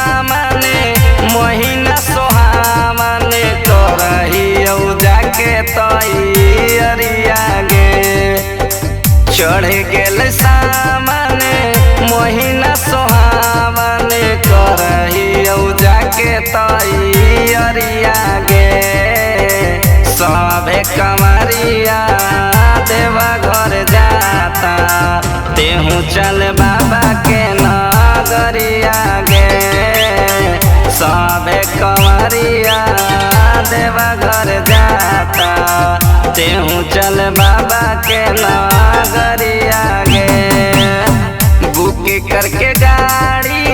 सामने महीना सोहामने करही जाके तैयारिया गे चढ़ गेल सामने महीना सोहामने करही जाके तैयारिया गे सबे कमरिया देवा घर जाता तेहू चल बाबा के नगरिया गे सबे कमरिया देवा घर जाता तेहू चल बाबा के नगरिया गे बुक करके गाड़ी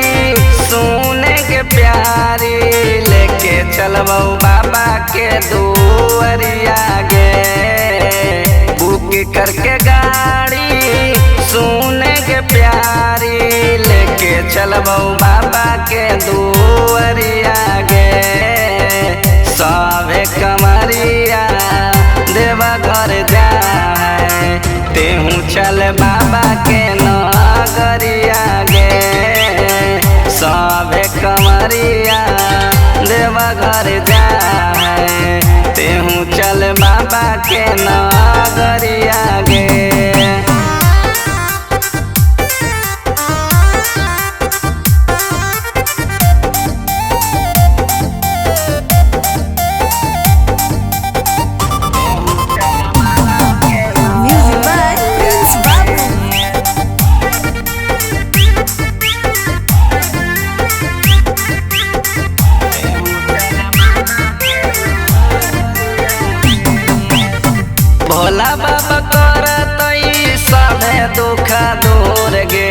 सुने के प्यारी लेके चलबो बाबा के दुआरिया गे बुक करके गाड़ी सुने के प्यारी लेके चलबो बाबा के दुआरिया गे सबे कमरिया देवा घर जाए तेहू चल बाबा के नगरिया गे सबे कमरिया देवा घर जाए तेहू चल बाबा के नगरिया गे भोला बाबा करतई सभे दुख दूर गे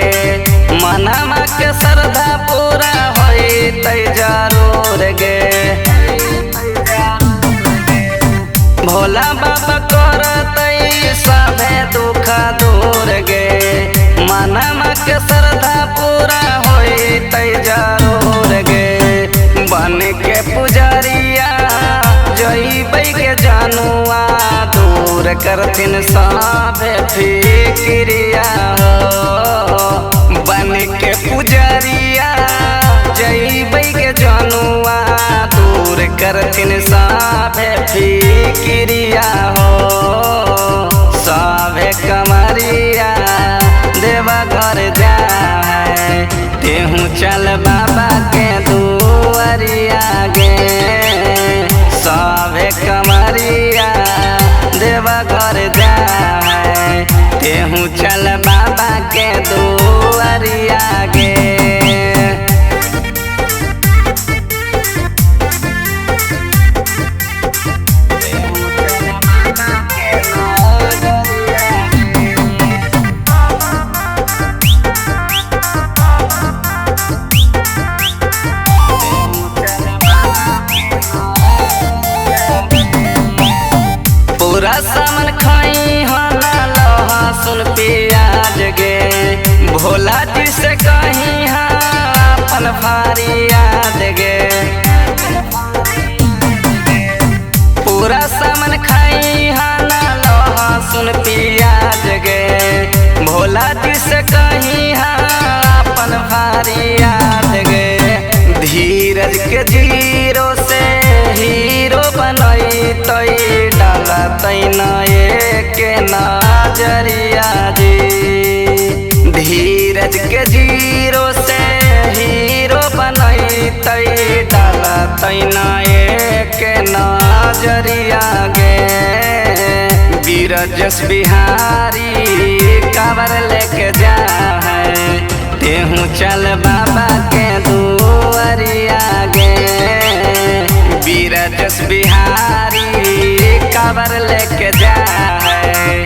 मनमा के श्रद्धा पूरा होतई जरूर गे भोला बाबा करतई सभे दुख दूर गे मनमा के श्रद्धा पूरा होतई जरूर गे बन के पुजरिया जइबै के जानुआ दूर करथिन साभे फिक्रिया हो बन के पुजरिया जइबै के जानुआ दूर करथिन साभे फिक्रिया हो साभे कमरिया देवा घर जाए तेहू चल बाबा के दुआरिया गे सबे कमरिया देवा घर जाए तेहू चल बाबा के दुआरिया गे पूरा सामान खाई हला लहसुन प्याज गे भोला जी से कहीं अपन फरियाद गे पूरा सामान खाई हला लहसुन प्याज गे भोला जी से कहीं अपन फरियाद गे धीरज के जीरो से हीरो बनैतई डालतई के नजरिया जी धीरज के जीरो से हीरो बनैतई डालतई के नजरिया गे बीरजस बिहारी काबर लेके जाए तेहू चल बाबा के दुआरिया गे बीरजस बिहारी काबर लेके जाए